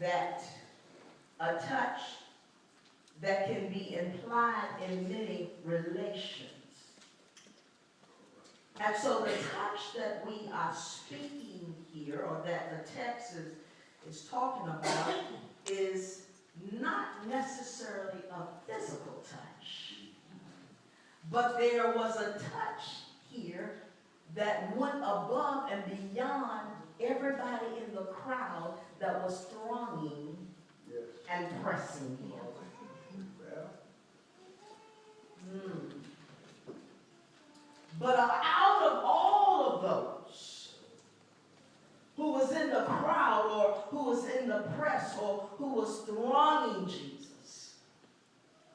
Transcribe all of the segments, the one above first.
that a touch that can be implied in many relations. And so the touch that we are speaking here, or that the text is talking about, is not necessarily a physical touch. But there was a touch here that went above and beyond everybody in the crowd that was thronging and pressing him. But out of all of those who was in the crowd, or who was in the press, or who was thronging Jesus,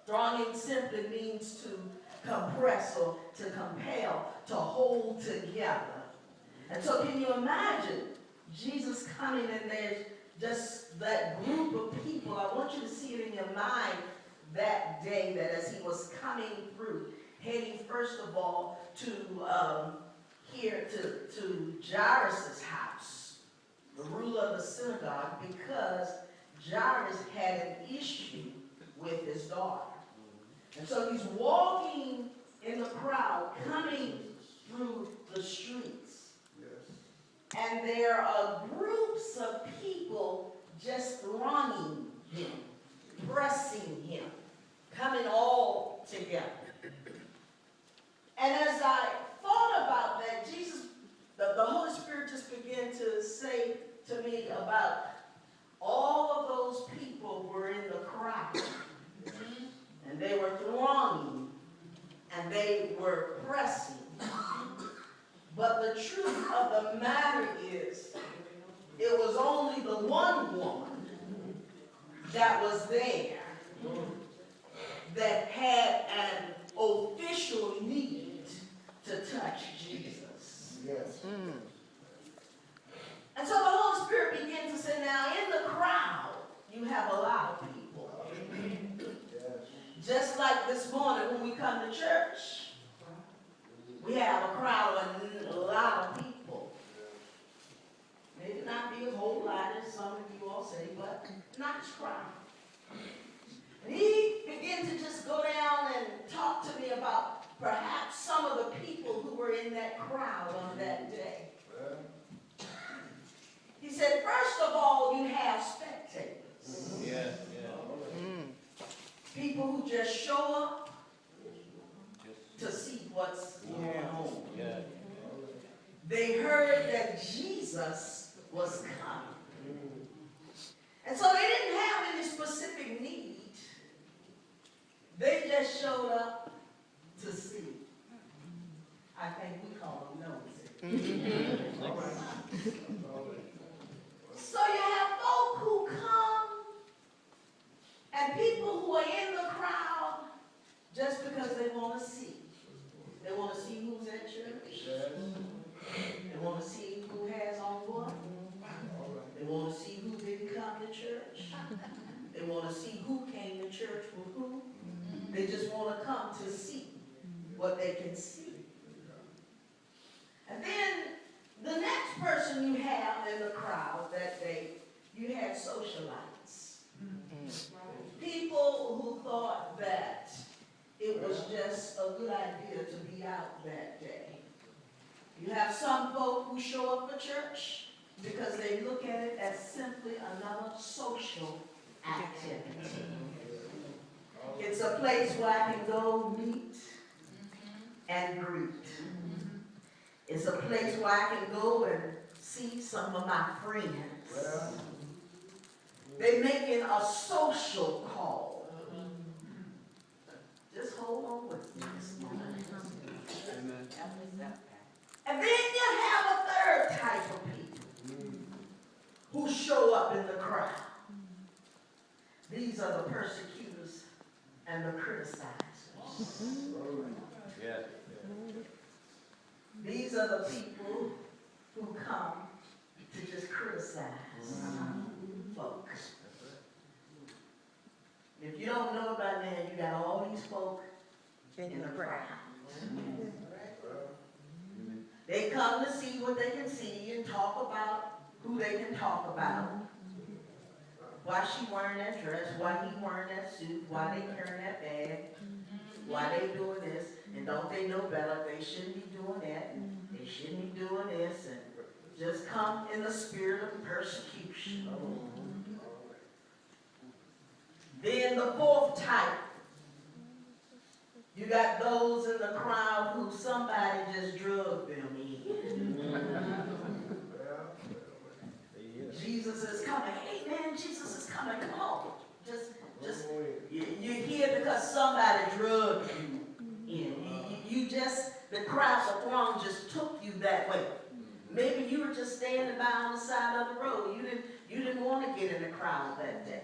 thronging simply means to compress or to compel, to hold together. And so can you imagine Jesus coming, and there's just that group of people? I want you to see it in your mind that day, that as he was coming through, heading first of all to here to Jairus' house, the ruler of the synagogue, because Jairus had an issue with his daughter. And so he's walking in the crowd, coming through the streets. And there are groups of people just thronging him, pressing him, coming all together. And as I thought about that, Jesus, the Holy Spirit just began to say to me about all of those people were in the crowd. And they were thronging, and they were pressing. But the truth of the matter is, it was only the one woman that was there that had an official need to touch Jesus. Yes. And so the Holy Spirit began to say, now in the crowd, you have a lot of people. Just like this morning when we come to church, we have a crowd of a lot of people. Maybe not be a whole lot, as some of you all say, but not this crowd. And he began to just go down and talk to me about perhaps some of the people who were in that crowd on that day. He said, first of all, you have spectators. Yeah. People who just show up to see what's going on. Yeah. They heard that Jesus was coming. And so they didn't have any specific need. They just showed up to see. I think we call them nosy. So you have folk who come, and people who are in the crowd just because they want to see. They want to see who's at church. They want to see who has on what. They want to see who didn't come to church. They want to see who came to church with who. They just want to come to see what they can see. And then the next person you have in the crowd that day, you had socialize. People who thought that it was just a good idea to be out that day. You have some folk who show up for church because they look at it as simply another social activity. It's a place where I can go meet and greet. It's a place where I can go and see some of my friends. They're making a social call. Just hold on with me this morning. And then you have a third type of people who show up in the crowd. These are the persecutors and the criticizers. Yeah. These are the people who come to just criticize folks. If you don't know about that, you got all these folk in the crowd. They come to see what they can see and talk about who they can talk about. Why she wearing that dress? Why he wearing that suit? Why they carrying that bag? Why they doing this? And don't they know better? They shouldn't be doing that. And they shouldn't be doing this. And just come in the spirit of persecution. Then the fourth type. You got those in the crowd who somebody just drugged them in. Jesus is coming. Hey man, Jesus is coming. Come on. Just you're here because somebody drugged you in. You just, the crowds of throng just took you that way. Maybe you were just standing by on the side of the road. You didn't want to get in the crowd that day.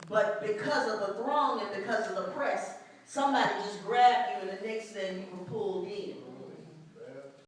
But because of the throng and because of the press, somebody just grabbed you and the next thing you were pulled in.